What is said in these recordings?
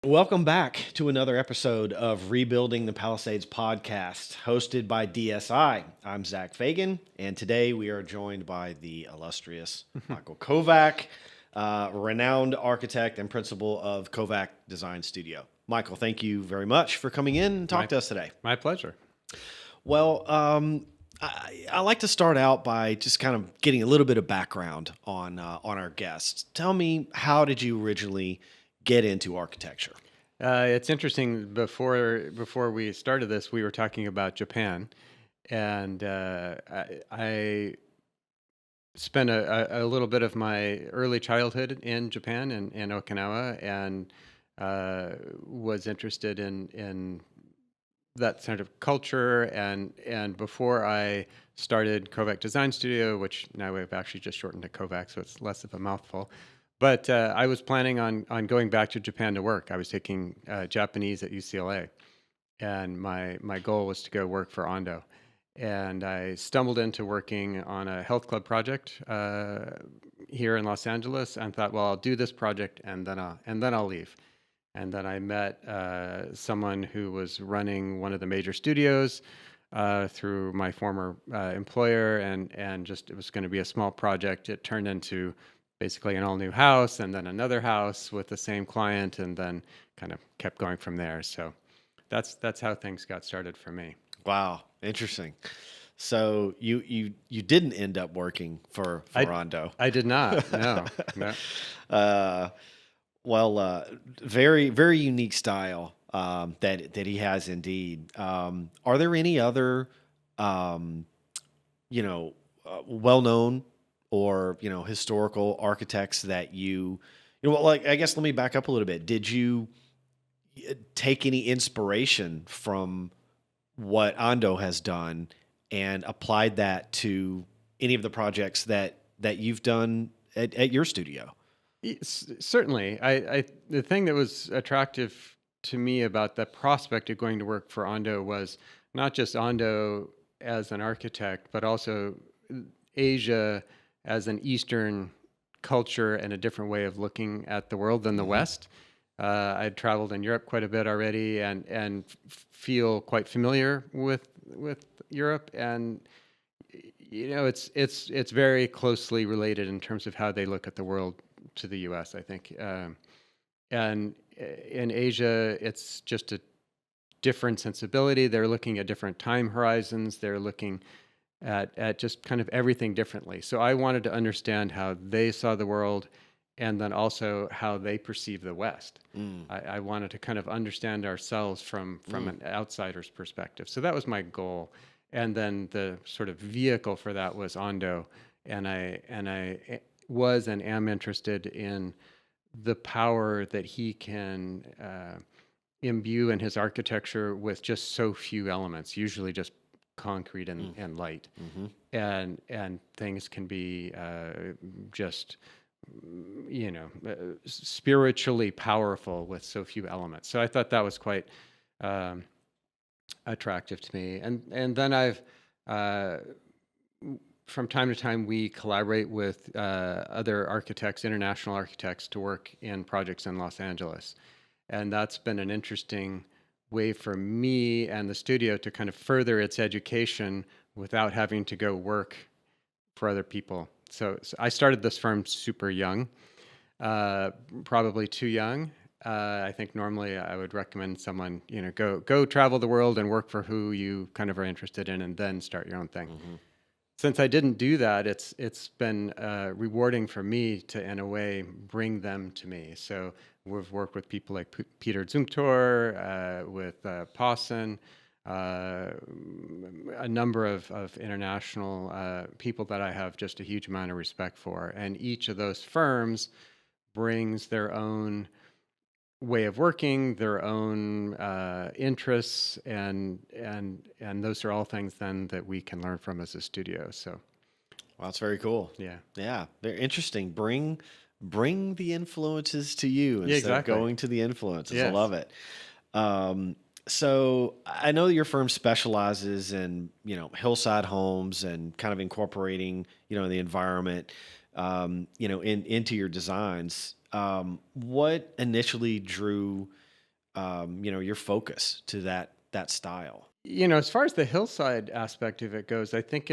Welcome back to another episode of Rebuilding the Palisades podcast, hosted by DSI. I'm Zach Fagan, and today we are joined by the illustrious Michael Kovac, renowned architect and principal of Kovac Design Studio. Michael, thank you very much for coming in and talk to us today. My pleasure. Well, I like to start out by just kind of getting a little bit of background on our guests. Tell me, how did you originally get into architecture? It's interesting. Before we started this, we were talking about Japan, and I spent a little bit of my early childhood in Japan and in Okinawa, and was interested in that sort of culture. And before I started Kovac Design Studio, which now we've actually just shortened to Kovac, so it's less of a mouthful. But I was planning on going back to Japan to work. I was taking Japanese at UCLA, and my goal was to go work for Ando. And I stumbled into working on a health club project here in Los Angeles, and thought, well, I'll do this project, and then I'll leave. And then I met someone who was running one of the major studios through my former employer, and just it was going to be a small project. It turned into basically an all new house, and then another house with the same client, and then kind of kept going from there. So that's how things got started for me. Wow, interesting. So you didn't end up working for Ando. I did not. No. Very very unique style that he has indeed. Are there any other well known or historical architects that like, I guess let me back up a little bit. Did you take any inspiration from what Ando has done and applied that to any of the projects that you've done at your studio? Certainly. The thing that was attractive to me about the prospect of going to work for Ando was not just Ando as an architect, but also Asia as an Eastern culture and a different way of looking at the world than the West. I'd traveled in Europe quite a bit already, and feel quite familiar with Europe, and it's very closely related in terms of how they look at the world to the U.S., I think. And in Asia, it's just a different sensibility. They're looking at different time horizons. They're looking at just kind of everything differently. So I wanted to understand how they saw the world, and then also how they perceive the West. I wanted to kind of understand ourselves from an outsider's perspective. So that was my goal. And then the sort of vehicle for that was Ando. And I was and am interested in the power that he can imbue in his architecture with just so few elements, usually just concrete and light. And things can be just spiritually powerful with so few elements. So I thought that was quite attractive to me. And then I've from time to time we collaborate with other architects, international architects, to work in projects in Los Angeles. And that's been an interesting way for me and the studio to kind of further its education without having to go work for other people. So I started this firm super young, probably too young. I think normally I would recommend someone, go travel the world and work for who you kind of are interested in, and then start your own thing. Since I didn't do that, it's been rewarding for me to, in a way, bring them to me. So we've worked with people like Peter Zumthor, with Pawson, a number of international people that I have just a huge amount of respect for. And each of those firms brings their own way of working, their own interests, and those are all things then that we can learn from as a studio. So, well, that's very cool. Yeah, they're interesting. Bring the influences to you instead of going to the influences. Yes. I love it. So I know that your firm specializes in hillside homes and kind of incorporating the environment into your designs. What initially drew your focus to that style? As far as the hillside aspect of it goes, I think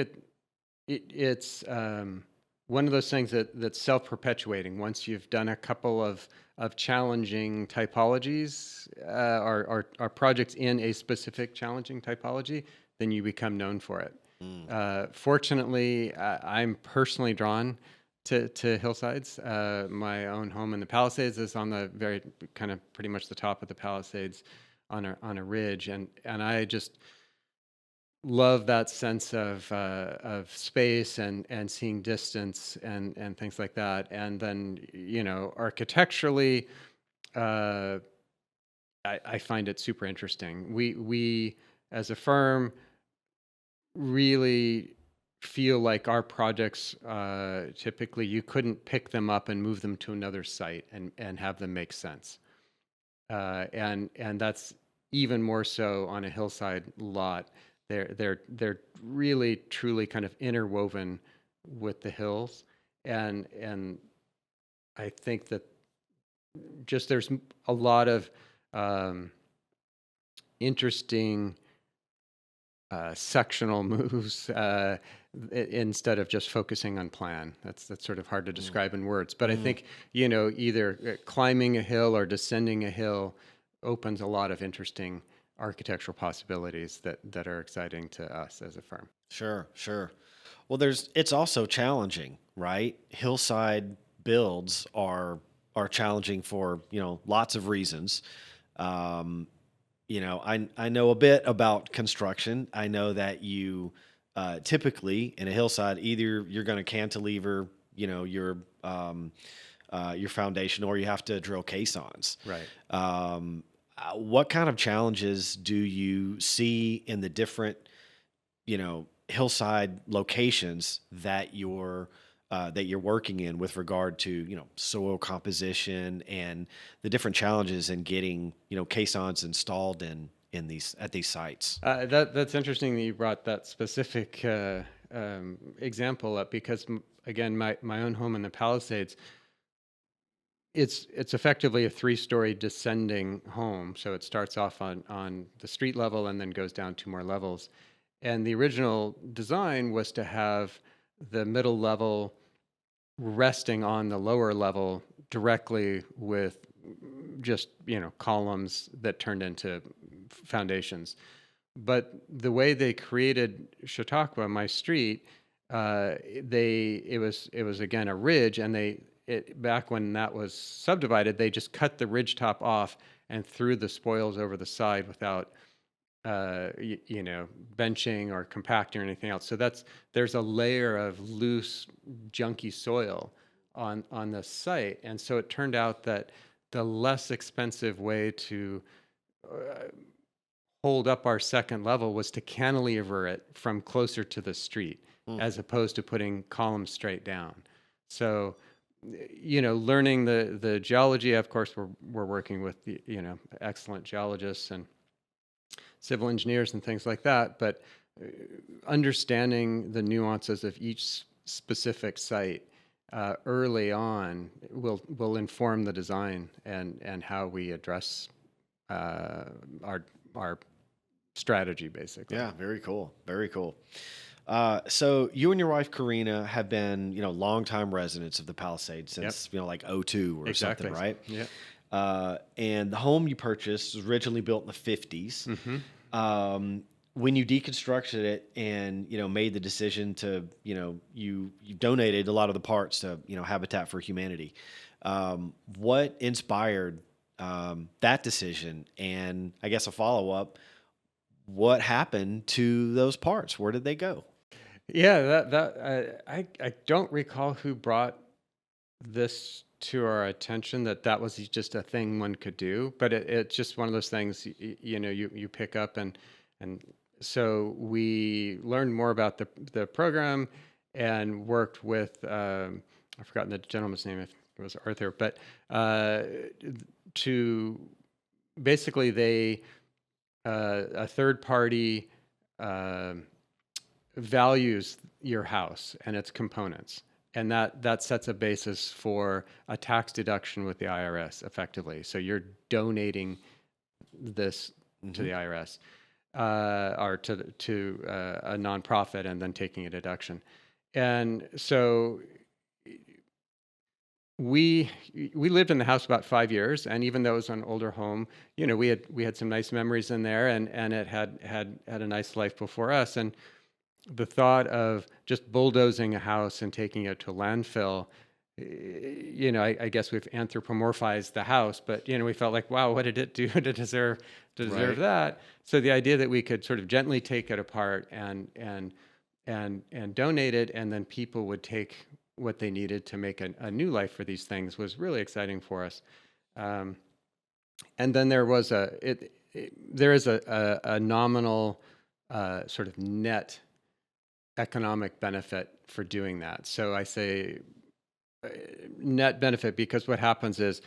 it's one of those things that's self-perpetuating. Once you've done a couple of challenging typologies, or projects in a specific challenging typology, then you become known for it. Fortunately, I'm personally drawn to hillsides. My own home in the Palisades is on the very kind of pretty much the top of the Palisades on a ridge, and I just love that sense of space and seeing distance and things like that. And then architecturally, I find it super interesting. We as a firm really feel like our projects, typically you couldn't pick them up and move them to another site and have them make sense. And that's even more so on a hillside lot. They're really truly kind of interwoven with the hills, and I think that just there's a lot of interesting sectional moves, instead of just focusing on plan. That's sort of hard to describe in words, but I think either climbing a hill or descending a hill opens a lot of interesting architectural possibilities that are exciting to us as a firm. Sure, sure. Well, it's also challenging, right? Hillside builds are challenging for, lots of reasons. I know a bit about construction. I know that you typically in a hillside, either you're going to cantilever, your foundation, or you have to drill caissons. Right. What kind of challenges do you see in the different, hillside locations that you're working in with regard to, soil composition and the different challenges in getting, caissons installed in at these sites? That's interesting that you brought that specific example up, because again, my own home in the Palisades, it's effectively a 3-story descending home. So it starts off on the street level and then goes down 2 more levels. And the original design was to have the middle level resting on the lower level directly with just, columns that turned into foundations. But the way they created Chautauqua, my street, it was again a ridge, and back when that was subdivided, they just cut the ridge top off and threw the spoils over the side without benching or compacting or anything else. So there's a layer of loose, junky soil on the site, and so it turned out that the less expensive way to hold up our second level was to cantilever it from closer to the street, as opposed to putting columns straight down. So, learning the geology, of course, we're working with excellent geologists and civil engineers and things like that, but understanding the nuances of each specific site early on will inform the design and how we address our strategy, basically. Yeah, very cool. Very cool. So you and your wife Karina have been, longtime residents of the Palisades since, like '02 or something, right? Yeah. And the home you purchased was originally built in the '50s. When you deconstructed it and, made the decision to, you donated a lot of the parts to, Habitat for Humanity. What inspired that decision? And I guess a follow-up, what happened to those parts? Where did they go? Yeah, I don't recall who brought this to our attention, that was just a thing one could do, but it's just one of those things you pick up, and so we learned more about the program and worked with I've forgotten the gentleman's name, if it was Arthur, but to basically a third party values your house and its components, and that sets a basis for a tax deduction with the IRS effectively. So you're donating this to the Hmm. IRS, or to a nonprofit, and then taking a deduction. And so we we lived in the house about 5 years, and even though it was an older home, we had some nice memories in there, and it had a nice life before us. And the thought of just bulldozing a house and taking it to landfill, I guess we've anthropomorphized the house, but we felt like, wow, what did it do to deserve Right. that? So the idea that we could sort of gently take it apart and donate it, and then people would take what they needed to make a new life for these things, was really exciting for us. Um, and then there is a nominal sort of net economic benefit for doing that. So I say net benefit because what happens is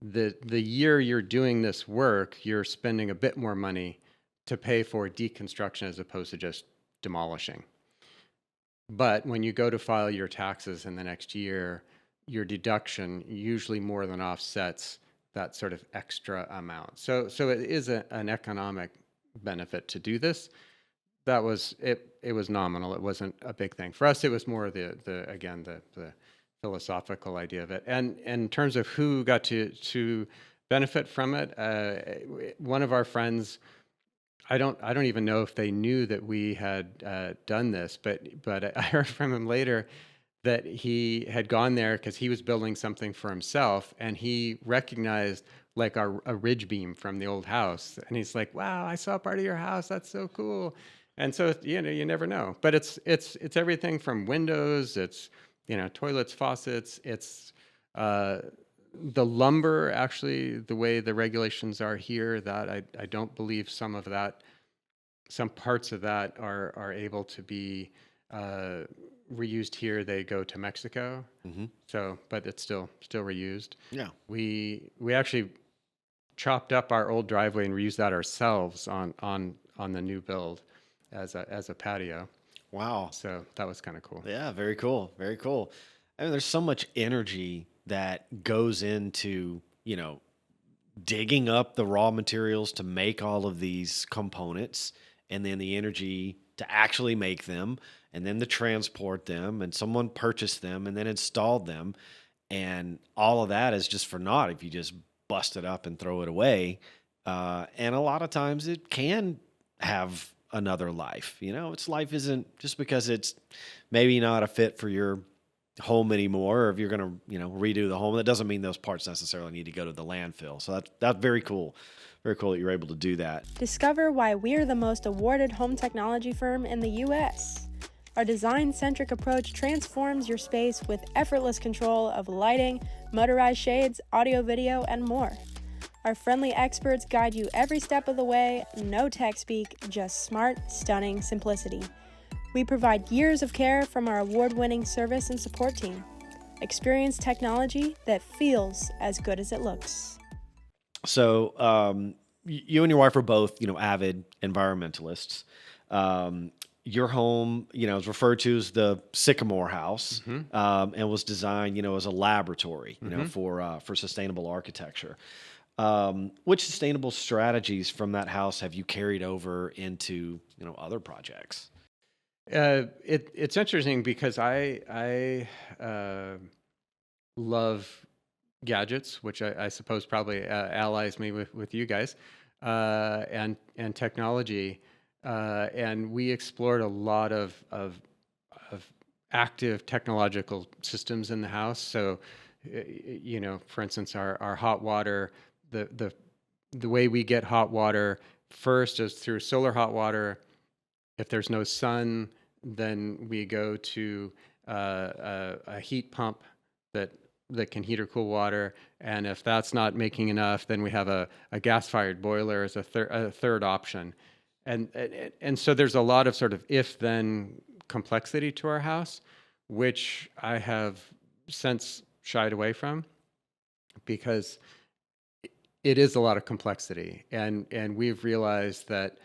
the year you're doing this work, you're spending a bit more money to pay for deconstruction as opposed to just demolishing. But when you go to file your taxes in the next year, your deduction usually more than offsets that sort of extra amount. So it is an economic benefit to do this. That was it. It was nominal. It wasn't a big thing for us. It was more the philosophical idea of it. And in terms of who got to benefit from it, one of our friends, I don't even know if they knew that we had done this, but I heard from him later that he had gone there because he was building something for himself, and he recognized like a ridge beam from the old house, and he's like, "Wow, I saw part of your house. That's so cool." And so you never know, but it's everything from windows, it's toilets, faucets, it's uh, the lumber. Actually, the way the regulations are here, that I don't believe some parts of that are able to be reused here. They go to Mexico, Hmm. so but it's still reused. Yeah. We actually chopped up our old driveway and reused that ourselves on the new build as a patio. Wow. So that was kind of cool. Yeah, very cool. Very cool. I mean, there's so much energy that goes into, digging up the raw materials to make all of these components, and then the energy to actually make them, and then to transport them, and someone purchased them and then installed them. And all of that is just for naught if you just bust it up and throw it away. And a lot of times it can have another life. Its life isn't just because it's maybe not a fit for your home anymore, or if you're going to, redo the home, that doesn't mean those parts necessarily need to go to the landfill. So that's very cool. Very cool that you're able to do that. Discover why we're the most awarded home technology firm in the U.S. Our design-centric approach transforms your space with effortless control of lighting, motorized shades, audio, video, and more. Our friendly experts guide you every step of the way, no tech speak, just smart, stunning simplicity. We provide years of care from our award-winning service and support team. Experience technology that feels as good as it looks. So, you and your wife are both, avid environmentalists. Your home, is referred to as the Sycamore House, and was designed, as a laboratory, for sustainable architecture. Which sustainable strategies from that house have you carried over into, other projects? It's interesting because I love gadgets, which I suppose probably allies me with you guys, and technology, and we explored a lot of active technological systems in the house. So, for instance, our hot water, the way we get hot water first is through solar hot water. If there's no sun, then we go to a heat pump that can heat or cool water. And if that's not making enough, then we have a gas-fired boiler as a third option. And so there's a lot of sort of if-then complexity to our house, which I have since shied away from because it is a lot of complexity. And we've realized that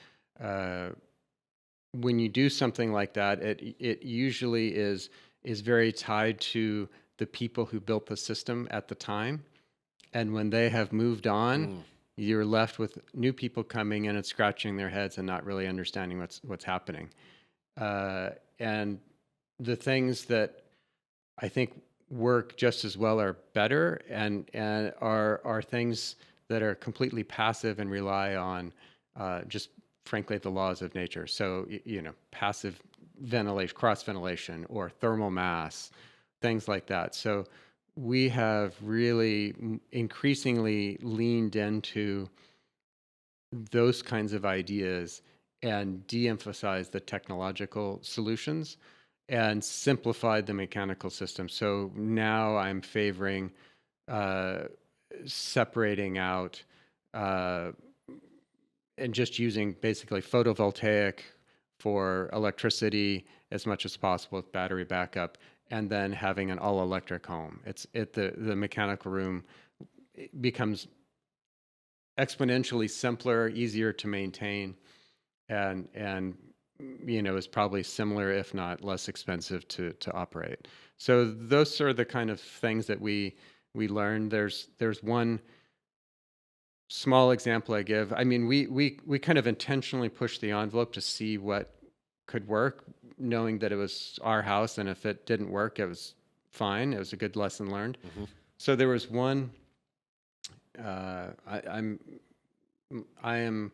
when you do something like that, it usually is very tied to the people who built the system at the time, and when they have moved on, Mm. you're left with new people coming in and scratching their heads and not really understanding what's happening. And the things that I think work just as well or better, and are things that are completely passive and rely on just frankly the laws of nature. So passive ventilation, cross ventilation, or thermal mass, things like that. So we have really increasingly leaned into those kinds of ideas and de-emphasized the technological solutions and simplified the mechanical system. So now I'm favoring separating out and just using basically photovoltaic for electricity as much as possible with battery backup, and then having an all-electric home. The mechanical room becomes exponentially simpler, easier to maintain, and is probably similar, if not less expensive to operate. So those are the kind of things that we learned. There's one small example I give. I mean, we kind of intentionally pushed the envelope to see what could work, knowing that it was our house, and if it didn't work, it was fine. It was a good lesson learned. Mm-hmm. So there was one. I am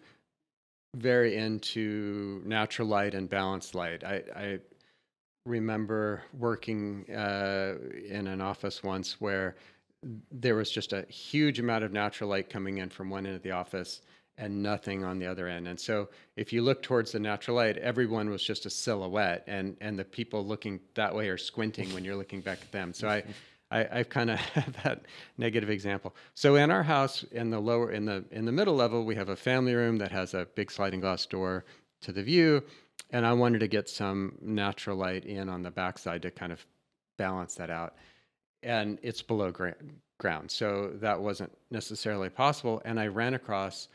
very into natural light and balanced light. I remember working in an office once where there was just a huge amount of natural light coming in from one end of the office and nothing on the other end. And so if you look towards the natural light, everyone was just a silhouette, and the people looking that way are squinting when you're looking back at them. So I kind of have that negative example. So in our house, in the middle level, we have a family room that has a big sliding glass door to the view, and I wanted to get some natural light in on the backside to kind of balance that out. And it's below ground, so that wasn't necessarily possible. And I ran across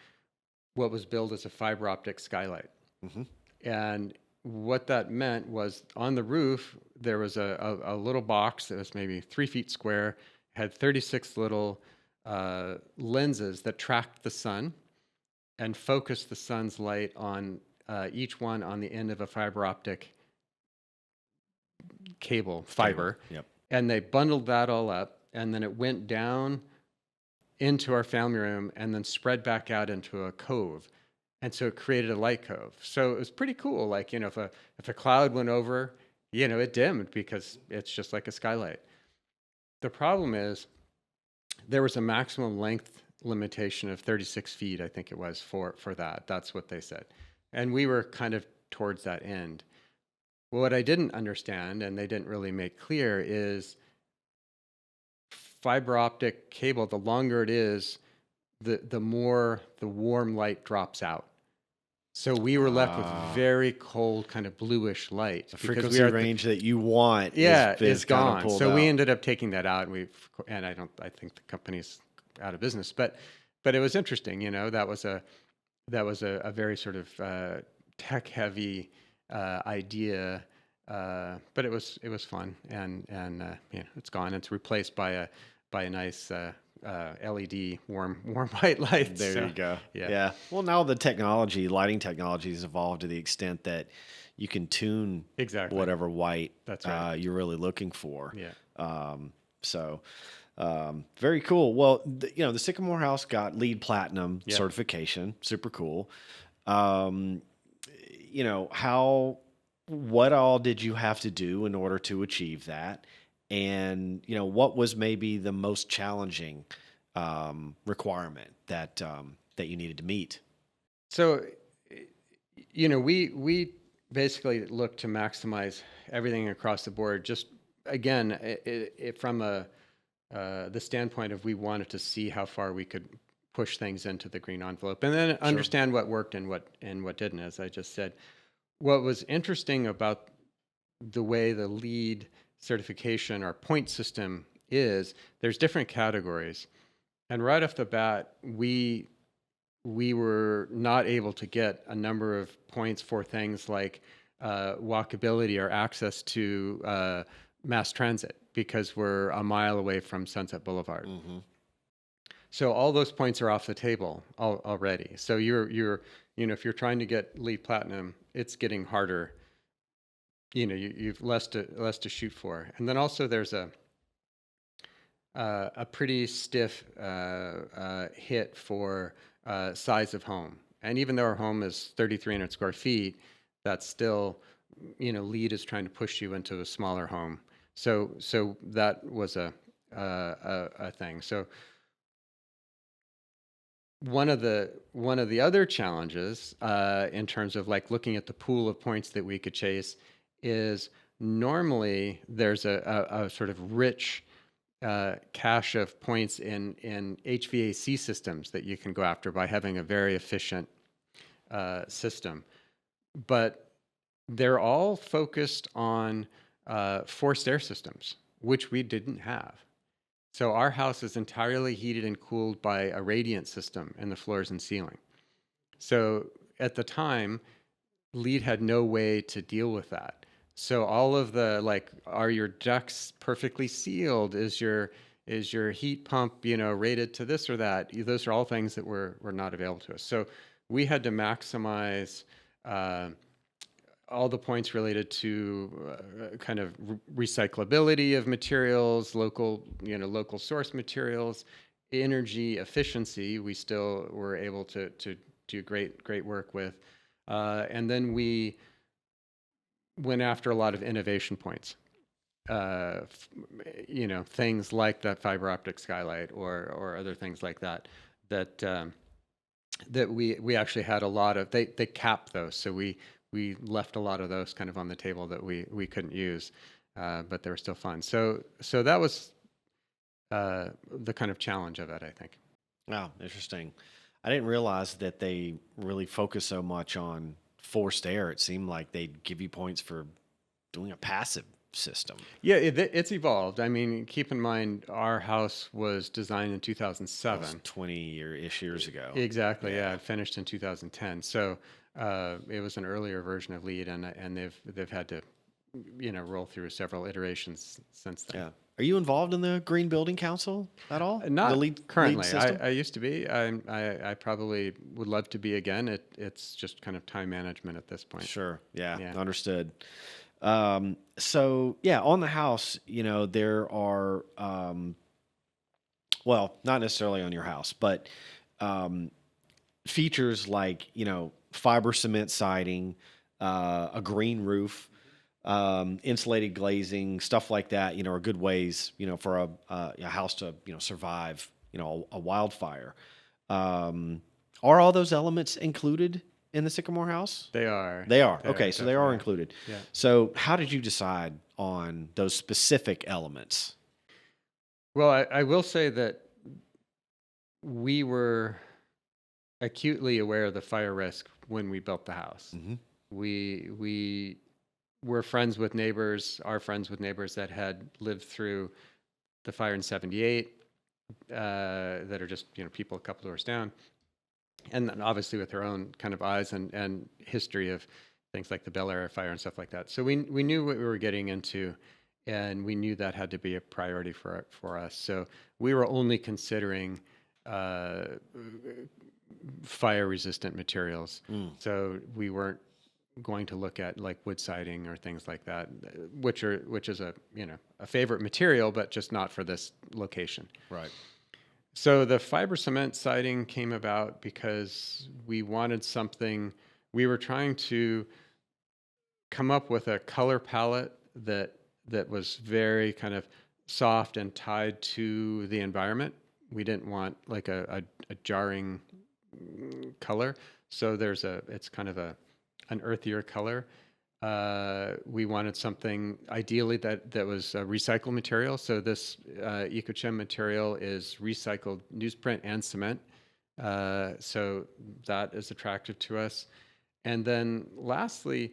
what was billed as a fiber optic skylight. Mm-hmm. And what that meant was on the roof, there was a little box that was maybe 3 feet square, had 36 little lenses that tracked the sun and focused the sun's light on each one on the end of a fiber optic fiber. Yep. And they bundled that all up, and then it went down into our family room and then spread back out into a cove. And so it created a light cove. So it was pretty cool. Like, if a cloud went over, it dimmed because it's just like a skylight. The problem is there was a maximum length limitation of 36 feet, I think it was, for that. That's what they said. And we were kind of towards that end. Well, what I didn't understand, and they didn't really make clear, is fiber optic cable, the longer it is, the more the warm light drops out. So we were left with very cold, kind of bluish light. The frequency range that you want is gone. So out. We ended up taking that out, and I think the company's out of business. But it was interesting, that was a very sort of tech heavy idea, but it was fun, and it's gone. It's replaced by a nice LED warm white light. There you go. Yeah. Well, now the lighting technology has evolved to the extent that you can tune exactly whatever white that's right. You're really looking for. Yeah. Very cool. Well, the Sycamore House got LEED Platinum certification. Super cool. What all did you have to do in order to achieve that? And, what was maybe the most challenging requirement that you needed to meet? So, we basically look to maximize everything across the board. Just again, from the standpoint of we wanted to see how far we could push things into the green envelope, and then understand what worked and what didn't. As I just said, what was interesting about the way the LEED certification or point system is, there's different categories, and right off the bat, we were not able to get a number of points for things like walkability or access to mass transit, because we're a mile away from Sunset Boulevard. Mm-hmm. So all those points are off the table already. So if you're trying to get LEED Platinum, it's getting harder. You've less to shoot for. And then also there's a pretty stiff hit for size of home. And even though our home is 3,300 square feet, that's still, LEED is trying to push you into a smaller home. So that was a thing. So one of the other challenges in terms of like looking at the pool of points that we could chase is normally there's a sort of rich cache of points in HVAC systems that you can go after by having a very efficient system. But they're all focused on forced air systems, which we didn't have. So our house is entirely heated and cooled by a radiant system in the floors and ceiling. So at the time, LEED had no way to deal with that. So all of the are your ducts perfectly sealed? Is your heat pump rated to this or that? Those are all things that were not available to us. So we had to maximize all the points related to kind of recyclability of materials, local source materials, energy efficiency. We still were able to do great work with, and then we went after a lot of innovation points. Things like that fiber optic skylight or other things like that we actually had a lot of. They capped those, so we left a lot of those kind of on the table that we couldn't use, but they were still fun. So that was the kind of challenge of it, I think. Wow, interesting. I didn't realize that they really focus so much on forced air. It seemed like they'd give you points for doing a passive system. Yeah, it's evolved. I mean, keep in mind, our house was designed in 2007. 20-ish years ago. Exactly, yeah. It finished in 2010. So it was an earlier version of LEED, and they've had to, roll through several iterations since then. Yeah. Are you involved in the Green Building Council at all? Not the LEED currently. system? I used to be. I probably would love to be again. It's just kind of time management at this point. Sure. Yeah. Yeah. Understood. So yeah, on the house, there are, well, not necessarily on your house, but features like, fiber cement siding, a green roof, insulated glazing, stuff like that, are good ways, for a house to, survive, a wildfire. Are all those elements included in the Sycamore House? They are. Okay, so they are definitely. included. Yeah. So how did you decide on those specific elements? Well, I will say that we were acutely aware of the fire risk when we built the house. Mm-hmm. We were our friends with neighbors that had lived through the fire in 78, that are just, people a couple doors down. And then obviously with their own kind of eyes and history of things like the Bel Air fire and stuff like that. So we knew what we were getting into, and we knew that had to be a priority for us. So we were only considering fire resistant materials. So we weren't going to look at like wood siding or things like that, which is a favorite material, but just not for this location. Right. So the fiber cement siding came about because we wanted something. We were trying to come up with a color palette that was very kind of soft and tied to the environment. We didn't want like a jarring color. So it's kind of an earthier color. We wanted something ideally that was a recycled material. So this EcoChem material is recycled newsprint and cement. So that is attractive to us. And then lastly,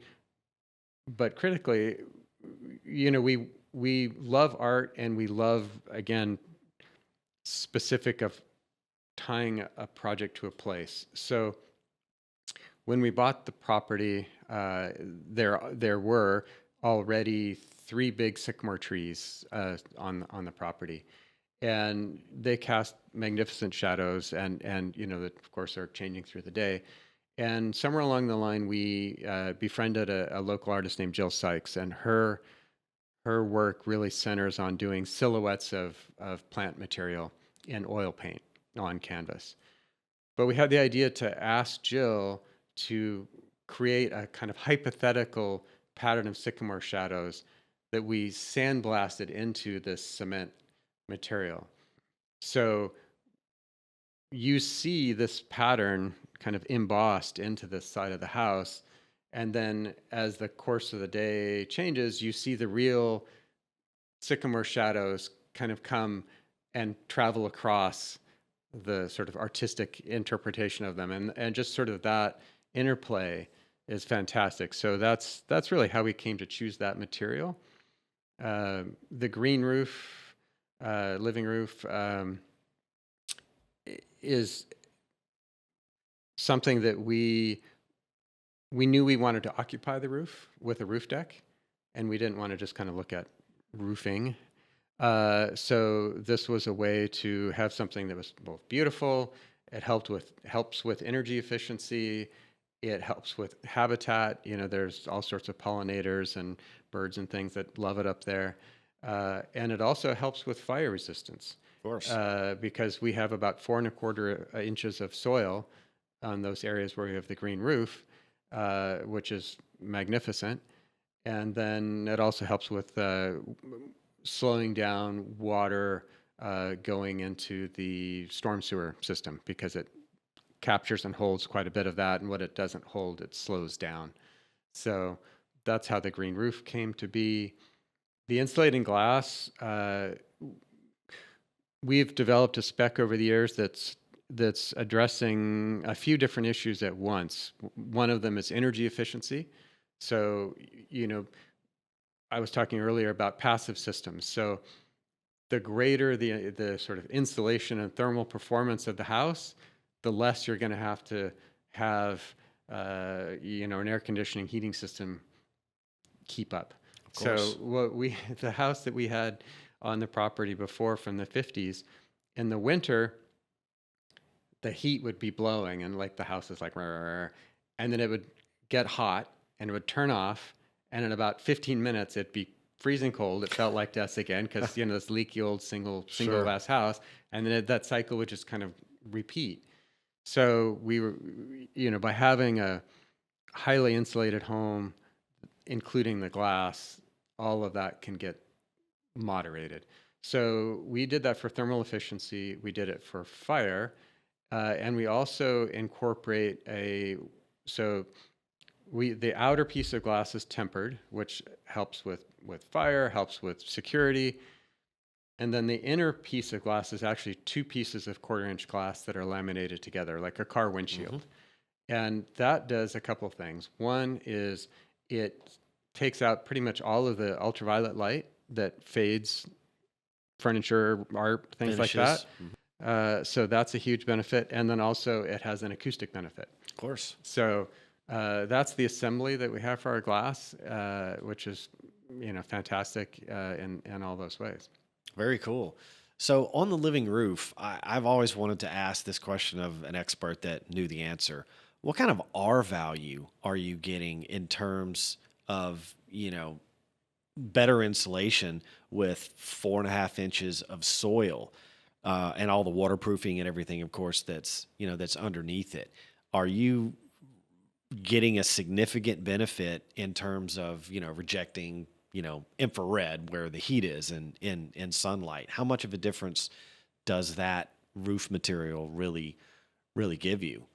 but critically, we love art, and we love, again, specific of tying a project to a place. So when we bought the property, there were already 3 big sycamore trees on the property, and they cast magnificent shadows, and that of course are changing through the day. And somewhere along the line, we befriended a local artist named Jill Sykes, and her work really centers on doing silhouettes of plant material in oil paint on canvas. But we had the idea to ask Jill to create a kind of hypothetical pattern of sycamore shadows that we sandblasted into this cement material. So you see this pattern kind of embossed into the side of the house. And then as the course of the day changes, you see the real sycamore shadows kind of come and travel across the sort of artistic interpretation of them. And just sort of that interplay is fantastic. So that's really how we came to choose that material. The green roof, living roof, is something that we knew we wanted to occupy the roof with a roof deck, and we didn't want to just kind of look at roofing. So this was a way to have something that was both beautiful. It helps with energy efficiency. It helps with habitat. There's all sorts of pollinators and birds and things that love it up there. And it also helps with fire resistance. Of course. Because we have about 4¼ inches of soil on those areas where we have the green roof, which is magnificent. And then it also helps with slowing down water going into the storm sewer system, because it captures and holds quite a bit of that, and what it doesn't hold, it slows down. So that's how the green roof came to be. The insulating glass, we've developed a spec over the years that's addressing a few different issues at once. One of them is energy efficiency. So, I was talking earlier about passive systems. So the greater the sort of insulation and thermal performance of the house, the less you're going to have an air conditioning heating system keep up. So the house that we had on the property before from the 50s, in the winter, the heat would be blowing and like the house is like, and then it would get hot and it would turn off. And in about 15 minutes, it'd be freezing cold. It felt like to us again, because this leaky old single glass house, and then that cycle would just kind of repeat. So we were, by having a highly insulated home, including the glass, all of that can get moderated. So we did that for thermal efficiency. We did it for fire, and we also incorporate the outer piece of glass is tempered, which helps with fire, helps with security. And then the inner piece of glass is actually 2 pieces of 1/4-inch glass that are laminated together, like a car windshield. Mm-hmm. And that does a couple of things. One is it takes out pretty much all of the ultraviolet light that fades furniture, art, things like that. Mm-hmm. So that's a huge benefit. And then also it has an acoustic benefit. Of course. So that's the assembly that we have for our glass, which is, fantastic in all those ways. Very cool. So on the living roof, I've always wanted to ask this question of an expert that knew the answer. What kind of R value are you getting in terms of, better insulation with 4.5 inches of soil and all the waterproofing and everything, of course, that's underneath it? Are you getting a significant benefit in terms of, rejecting, infrared where the heat is in sunlight? How much of a difference does that roof material really give you?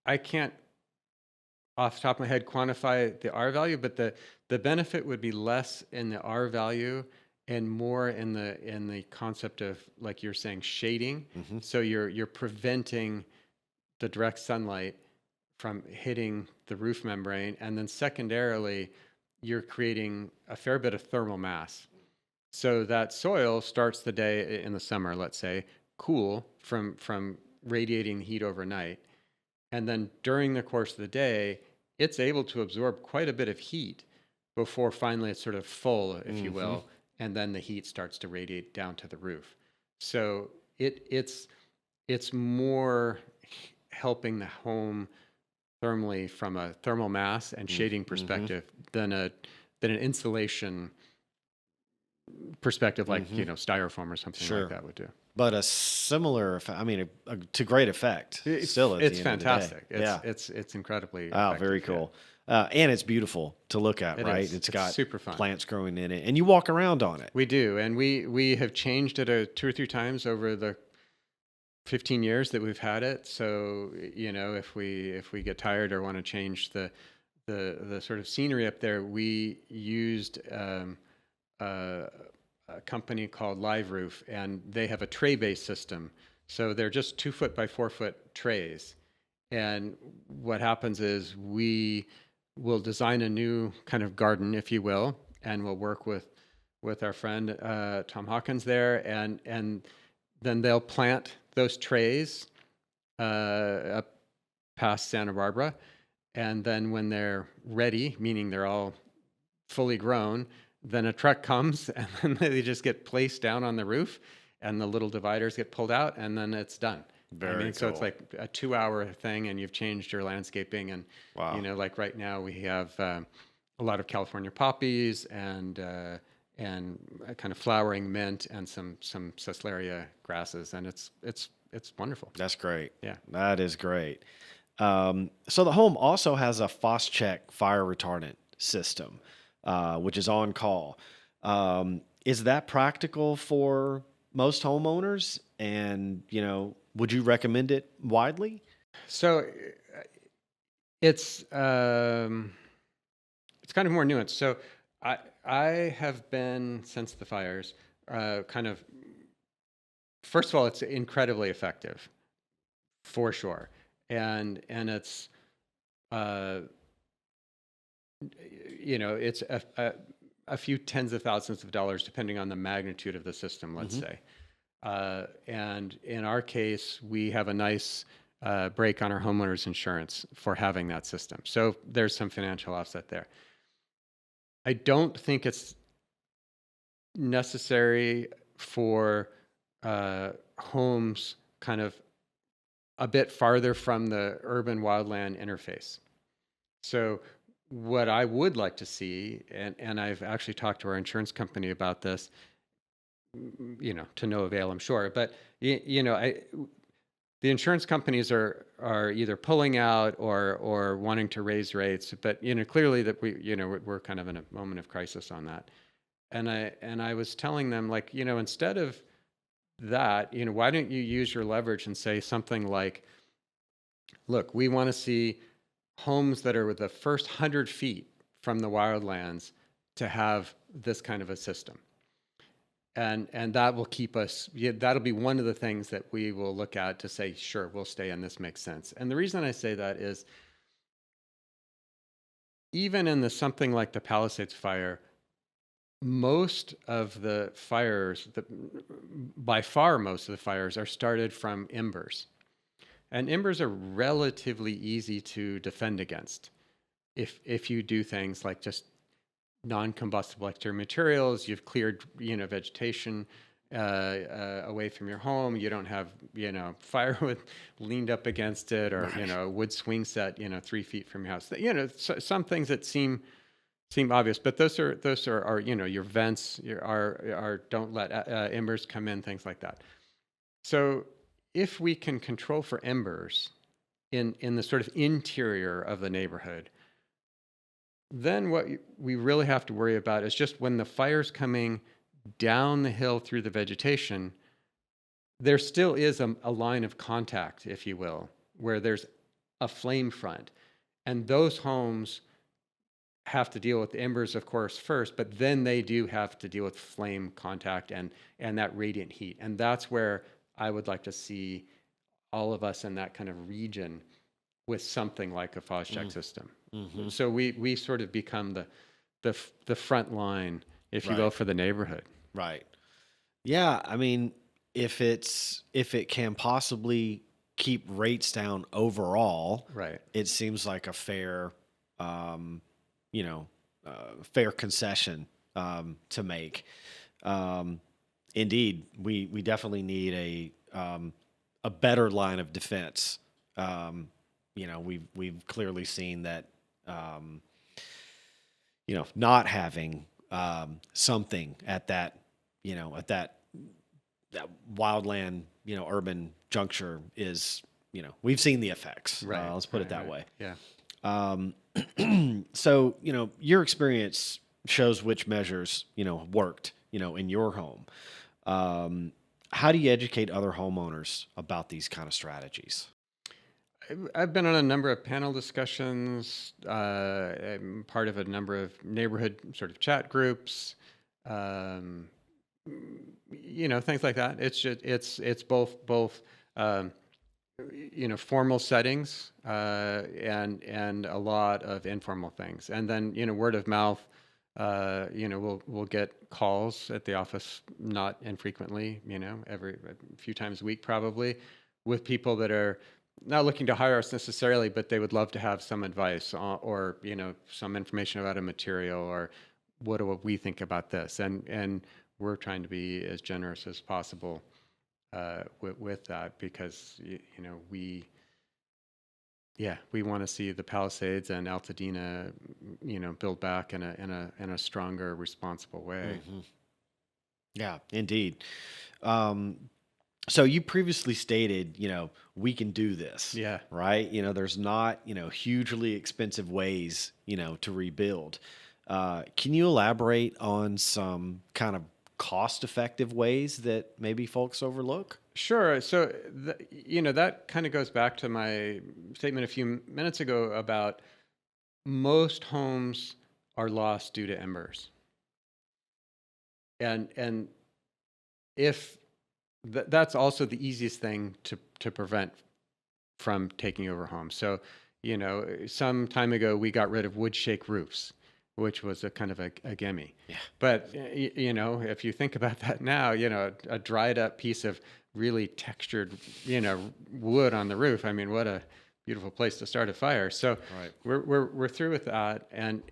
I can't off the top of my head quantify the R value, but the benefit would be less in the R value and more in the concept of, like you're saying, shading. Mm-hmm. So you're preventing the direct sunlight from hitting the roof membrane, and then secondarily, you're creating a fair bit of thermal mass. So that soil starts the day in the summer, let's say, cool from radiating heat overnight. And then during the course of the day, it's able to absorb quite a bit of heat before finally it's sort of full, if you will, and then the heat starts to radiate down to the roof. So it's more helping the home thermally from a thermal mass and shading perspective than an insulation perspective, like styrofoam or something like that would do. But a similar, I mean, to great effect. Still, at the It's end of the fantastic. day. It's incredibly. Wow, effective, very cool. And it's beautiful to look at, right? is. It's It's got super fun. plants growing in it, and you walk around on it. We do, and we have changed it 2 or 3 times over the 15 years that we've had it. So if we get tired or want to change the sort of scenery up there, we used a company called Live Roof, and they have a tray-based system. So they're just 2 foot by 4 foot trays. And what happens is we will design a new kind of garden, if you will, and we'll work with our friend Tom Hawkins there, and then they'll plant those trays up past Santa Barbara, and then when they're ready, meaning they're all fully grown, then a truck comes and then they just get placed down on the roof, and the little dividers get pulled out, and then it's done. So it's like a 2-hour thing, and you've changed your landscaping. And like right now we have a lot of California poppies and a kind of flowering mint and some Ceslaria grasses, and it's wonderful. That's great. Yeah, that is great. So the home also has a FosCheck fire retardant system, which is on call. Is that practical for most homeowners? And, would you recommend it widely? So it's kind of more nuanced. So I have been, since the fires, first of all, it's incredibly effective, for sure. And it's, it's a few tens of thousands of dollars, depending on the magnitude of the system, let's say. And in our case, we have a nice break on our homeowners insurance for having that system. So there's some financial offset there. I don't think it's necessary for homes kind of a bit farther from the urban wildland interface. So what I would like to see, and I've actually talked to our insurance company about this, to no avail, I'm sure, but the insurance companies are either pulling out or wanting to raise rates, but clearly that we're kind of in a moment of crisis on that. And I was telling them, like, instead of that, why don't you use your leverage and say something like, look, we want to see homes that are with the first 100 feet from the wildlands to have this kind of a system. And that will keep us, that'll be one of the things that we will look at to say, sure, we'll stay and this makes sense. And the reason I say that is, even in something like the Palisades fire, most of the fires, by far most of the fires, are started from embers. And embers are relatively easy to defend against if you do things like just non-combustible exterior materials. You've cleared vegetation away from your home. You don't have firewood leaned up against it, or a wood swing set 3 feet from your house. Some things that seem obvious, but those are your vents are don't let embers come in, things like that. So if we can control for embers in the sort of interior of the neighborhood, then what we really have to worry about is just when the fire's coming down the hill through the vegetation, there still is a line of contact, if you will, where there's a flame front. And those homes have to deal with the embers, of course, first, but then they do have to deal with flame contact and that radiant heat. And that's where I would like to see all of us in that kind of region with something like a FosCheck system. Mm-hmm. So we sort of become the front line, if you will, for the neighborhood. Right. Yeah. I mean, if it can possibly keep rates down overall, right, it seems like a fair, fair concession to make. Indeed, we definitely need a better line of defense. We've clearly seen that not having something at that that wildland urban juncture is we've seen the effects. Right. Let's put it Right. that Right. way. Yeah. Um, so, your experience shows which measures, worked, in your home. How do you educate other homeowners about these kind of strategies? I've been on a number of panel discussions. I'm part of a number of neighborhood sort of chat groups. Um, things like that. It's just it's both formal settings and a lot of informal things, and then word of mouth. We'll get calls at the office not infrequently. Every a few times a week probably, with people that are not looking to hire us necessarily, but they would love to have some advice or some information about a material or what do we think about this, and we're trying to be as generous as possible with that because we want to see the Palisades and Altadena build back in a stronger, responsible way. Mhm. Yeah, indeed. So you previously stated, we can do this. Yeah. Right? There's not, hugely expensive ways, to rebuild. Can you elaborate on some kind of cost-effective ways that maybe folks overlook? Sure. So, that kind of goes back to my statement a few minutes ago about most homes are lost due to embers. And if that's also the easiest thing to prevent from taking over homes. So, some time ago we got rid of wood shake roofs, which was a kind of a gimme. Yeah. But if you think about that now, a dried up piece of really textured, wood on the roof. I mean, what a beautiful place to start a fire. So Right. we're through with that, and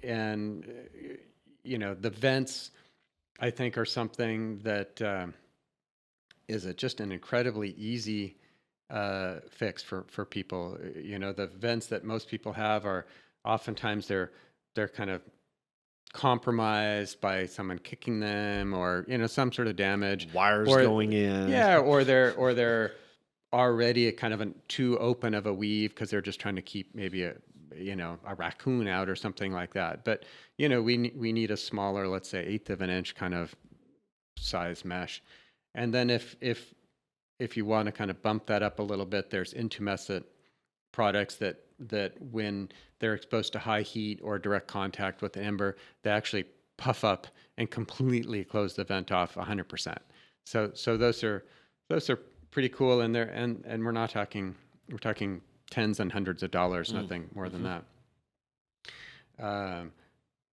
the vents, I think, are something that is just an incredibly easy fix for people. The vents that most people have are oftentimes they're kind of compromised by someone kicking them or some sort of damage, Wires or going in. yeah, or they're already a kind of too open of a weave because they're just trying to keep maybe a raccoon out or something like that. But we need a smaller, let's say 1/8 of an inch kind of size mesh. And then if you want to kind of bump that up a little bit, there's intumescent products that when they're exposed to high heat or direct contact with the ember, they actually puff up and completely close the vent off 100%. So those are pretty cool, and we're talking tens and hundreds of dollars, nothing more than that.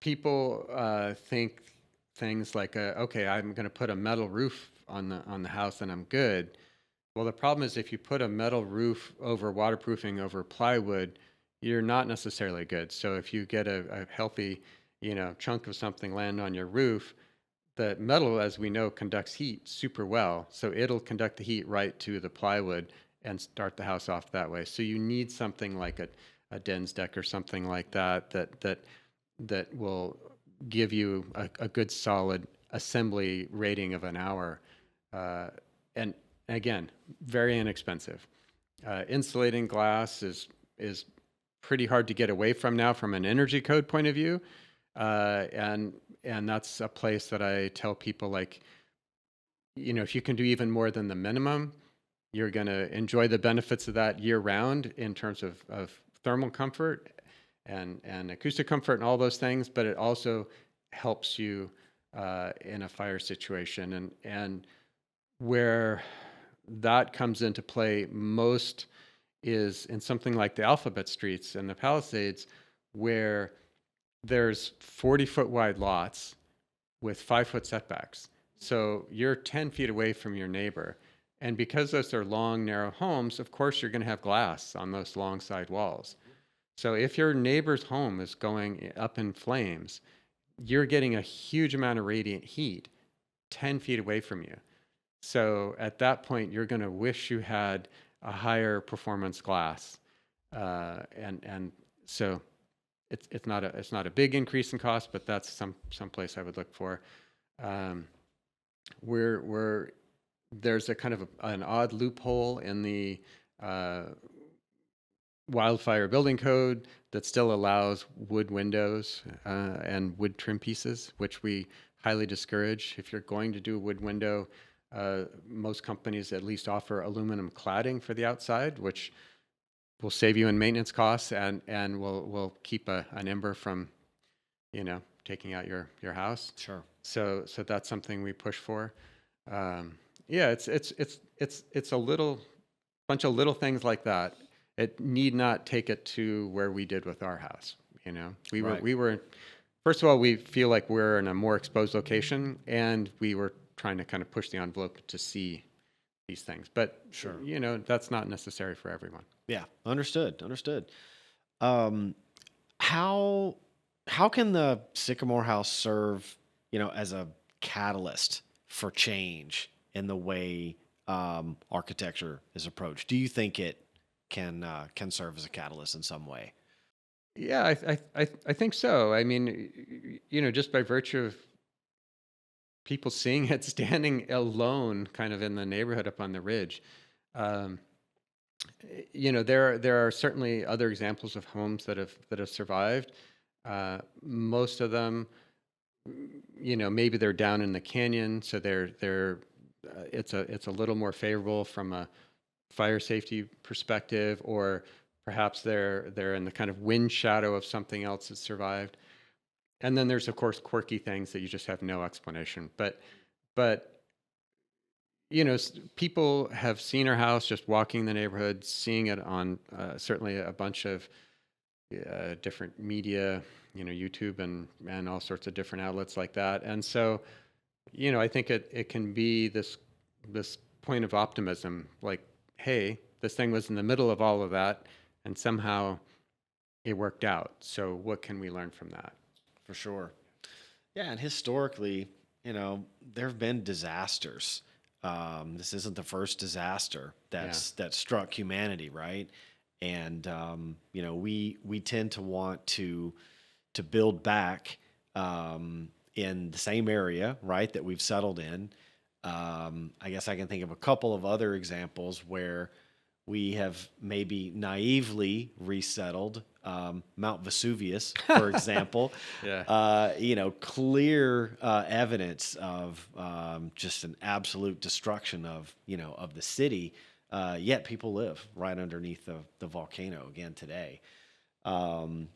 People think things like, okay, I'm going to put a metal roof on the house and I'm good. Well, the problem is if you put a metal roof over waterproofing over plywood, you're not necessarily good. So if you get a healthy, chunk of something land on your roof, the metal, as we know, conducts heat super well. So it'll conduct the heat right to the plywood and start the house off that way. So you need something like a Dens deck or something like that will give you a good solid assembly rating of an hour. And again, very inexpensive. Insulating glass is pretty hard to get away from now from an energy code point of view. And that's a place that I tell people, like, if you can do even more than the minimum, you're going to enjoy the benefits of that year round in terms of thermal comfort and acoustic comfort and all those things, but it also helps you in a fire situation. And where that comes into play most is in something like the Alphabet Streets and the Palisades, where there's 40-foot wide lots with 5-foot setbacks. So you're 10 feet away from your neighbor. And because those are long, narrow homes, of course, you're going to have glass on those long side walls. So if your neighbor's home is going up in flames, you're getting a huge amount of radiant heat 10 feet away from you. So at that point, you're going to wish you had a higher performance glass. And so it's not a big increase in cost, but that's some place I would look for. There's a kind of an odd loophole in the wildfire building code that still allows wood windows and wood trim pieces, which we highly discourage. If you're going to do a wood window, most companies at least offer aluminum cladding for the outside, which will save you in maintenance costs and will keep an ember from, taking out your house. Sure. So that's something we push for. Yeah, it's a little bunch of little things like that. It need not take it to where we did with our house. We were first of all, we feel like we're in a more exposed location, and we were trying to kind of push the envelope to see these things. But sure, that's not necessary for everyone. Yeah, understood. How can the Sycamore House serve, as a catalyst for change in the way architecture is approached? Do you think it can serve as a catalyst in some way? Yeah, I think so. I mean, just by virtue of people seeing it standing alone kind of in the neighborhood up on the ridge. There are certainly other examples of homes that have survived. Most of them, maybe they're down in the canyon, so it's a little more favorable from a fire safety perspective, or perhaps they're in the kind of wind shadow of something else that survived. And then there's, of course, quirky things that you just have no explanation. But people have seen our house just walking the neighborhood, seeing it on certainly a bunch of different media, YouTube and all sorts of different outlets like that. And so, I think it can be this point of optimism, like, hey, this thing was in the middle of all of that, and somehow it worked out. So what can we learn from that? For sure. Yeah, and historically, there have been disasters. This isn't the first disaster that struck humanity, right? And we tend to want to build back in the same area, right, that we've settled in. I guess I can think of a couple of other examples where we have maybe naively resettled. Mount Vesuvius, for example. Clear evidence of just an absolute destruction of the city. Yet people live right underneath the volcano again today. So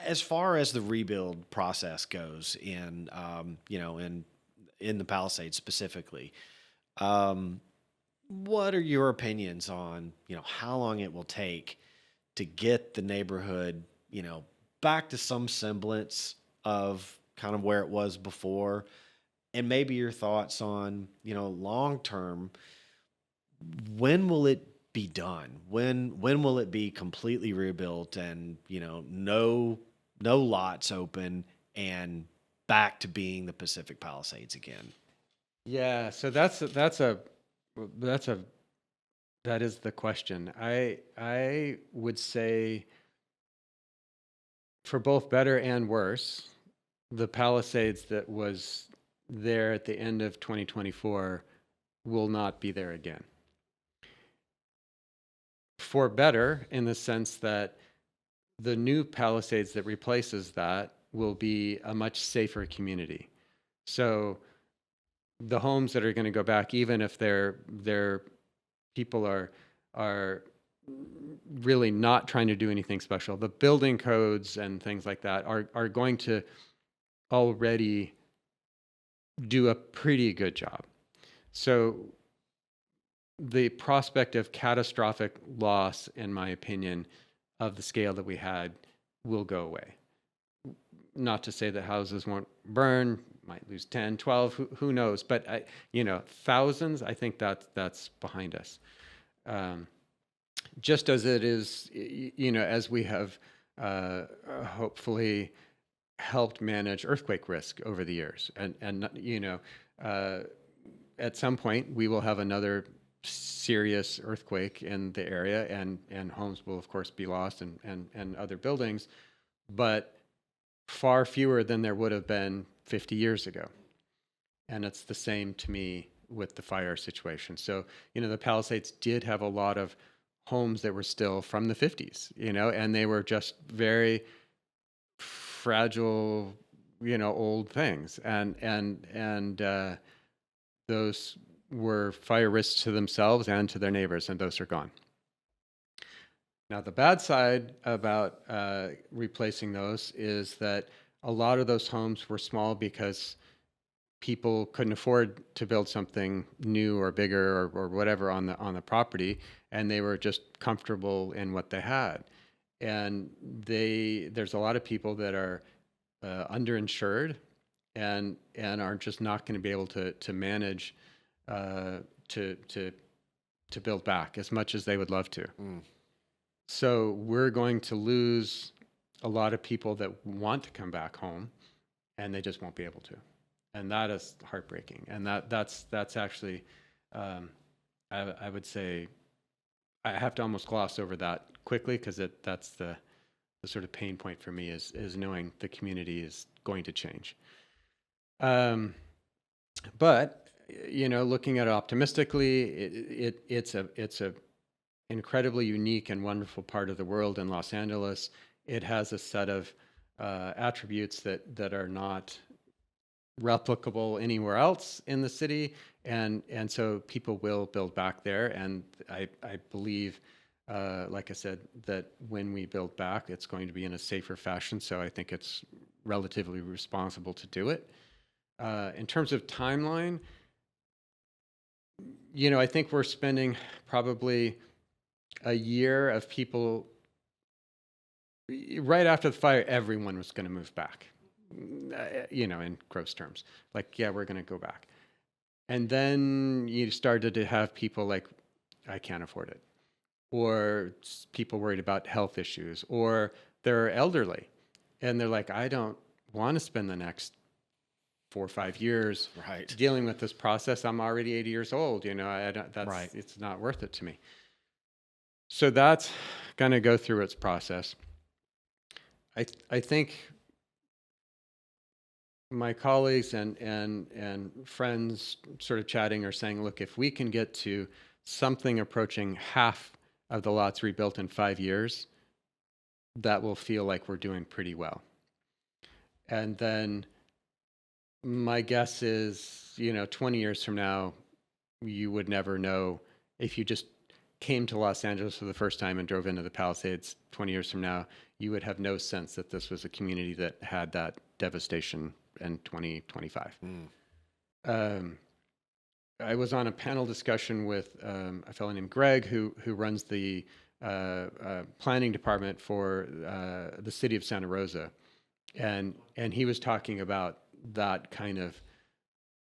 as far as the rebuild process goes in the Palisades specifically, what are your opinions on, how long it will take to get the neighborhood, back to some semblance of kind of where it was before? And maybe your thoughts on, long term, when will it be done? When will it be completely rebuilt and, no lots open and back to being the Pacific Palisades again? Yeah, so that is the question. I would say, for both better and worse, the Palisades that was there at the end of 2024 will not be there again. For better, in the sense that the new Palisades that replaces that will be a much safer community. So the homes that are going to go back, even if their people are really not trying to do anything special, the building codes and things like that are going to already do a pretty good job. So the prospect of catastrophic loss, in my opinion, of the scale that we had will go away. Not to say that houses won't burn, might lose 10, 12, who knows? But thousands, I think that's behind us. Just as it is, as we have hopefully helped manage earthquake risk over the years. And at some point we will have another serious earthquake in the area, and homes will of course be lost, and other buildings, but far fewer than there would have been 50 years ago. And it's the same to me with the fire situation. So, the Palisades did have a lot of homes that were still from the 50s, and they were just very fragile, old things. And those were fire risks to themselves and to their neighbors, and those are gone. Now, the bad side about replacing those is that a lot of those homes were small because people couldn't afford to build something new or bigger or whatever on the property, and they were just comfortable in what they had. And there's a lot of people that are underinsured and are just not going to be able to manage to build back as much as they would love to. So we're going to lose a lot of people that want to come back home, and they just won't be able to. And that is heartbreaking. And that's actually, I would say, I have to almost gloss over that quickly, because that's the sort of pain point for me is knowing the community is going to change. But looking at it optimistically, it's a incredibly unique and wonderful part of the world in Los Angeles. It has a set of attributes that are not replicable anywhere else in the city, and so people will build back there. And I believe, like I said, that when we build back, it's going to be in a safer fashion. So I think it's relatively responsible to do it. In terms of timeline, I think we're spending probably a year of people. Right after the fire, everyone was going to move back, in gross terms. Like, yeah, we're going to go back. And then you started to have people like, I can't afford it. Or people worried about health issues. Or they're elderly. And they're like, I don't want to spend the next 4 or 5 years dealing with this process. I'm already 80 years old. It's not worth it to me. So that's going to go through its process. I think my colleagues and friends sort of chatting are saying, look, if we can get to something approaching half of the lots rebuilt in 5 years, that will feel like we're doing pretty well. And then my guess is, 20 years from now, you would never know. If you just came to Los Angeles for the first time and drove into the Palisades 20 years from now, you would have no sense that this was a community that had that devastation in 2025. I was on a panel discussion with a fellow named Greg, who runs the planning department for the city of Santa Rosa. And he was talking about that kind of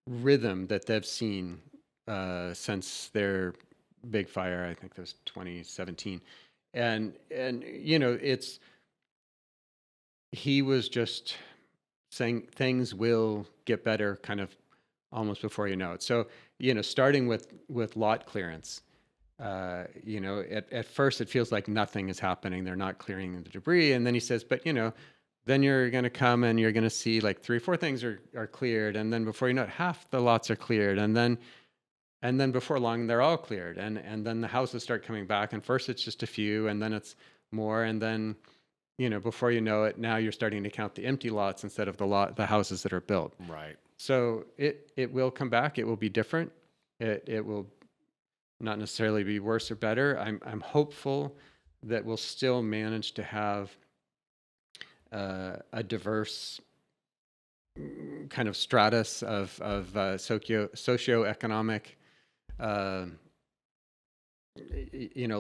rhythm that they've seen since their big fire. I think it was 2017. And he was just saying things will get better kind of almost before you know it. So, starting with lot clearance, at first it feels like nothing is happening. They're not clearing the debris. And then he says, but, then you're going to come and you're going to see like 3 or 4 things are cleared. And then before you know it, half the lots are cleared. And then before long, they're all cleared. And then the houses start coming back. And first it's just a few, and then it's more. And then, before you know it, now you're starting to count the empty lots instead of the houses that are built. Right. So it will come back. It will be different. It will not necessarily be worse or better. I'm hopeful that we'll still manage to have a diverse kind of stratus of socioeconomic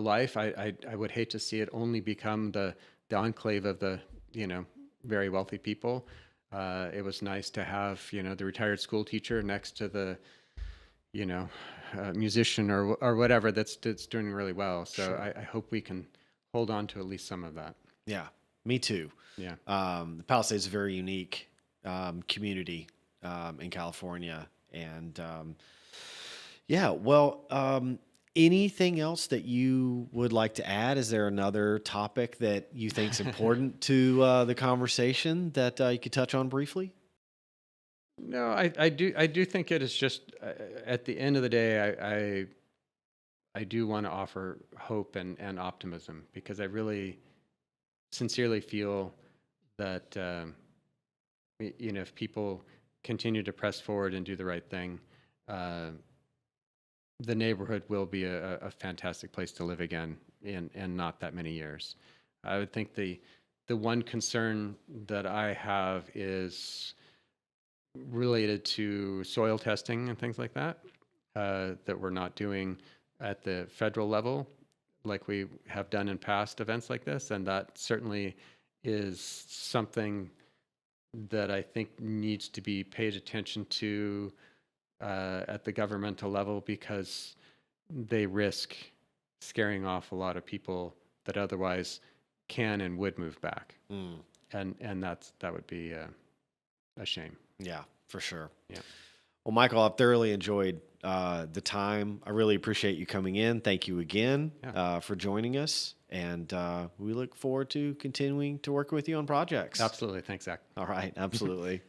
life. I would hate to see it only become the enclave of the very wealthy people. It was nice to have the retired school teacher next to the musician or whatever that's doing really well. So sure. I hope we can hold on to at least some of that. Yeah. Me too. Yeah. The Palisades is a very unique community in California. And yeah, well, anything else that you would like to add? Is there another topic that you think is important to the conversation that you could touch on briefly? No, I do think it is just at the end of the day, I do want to offer hope and optimism, because I really sincerely feel that if people continue to press forward and do the right thing, uh, the neighborhood will be a fantastic place to live again in not that many years. I would think the one concern that I have is related to soil testing and things like that, that we're not doing at the federal level like we have done in past events like this. And that certainly is something that I think needs to be paid attention to at the governmental level, because they risk scaring off a lot of people that otherwise can and would move back. Mm, And that would be a shame. yeah, for sure. Yeah. Well, Michael, I've thoroughly enjoyed the time. I really appreciate you coming in. Thank you again for joining us. And we look forward to continuing to work with you on projects. Absolutely. Thanks, Zach. All right. Absolutely.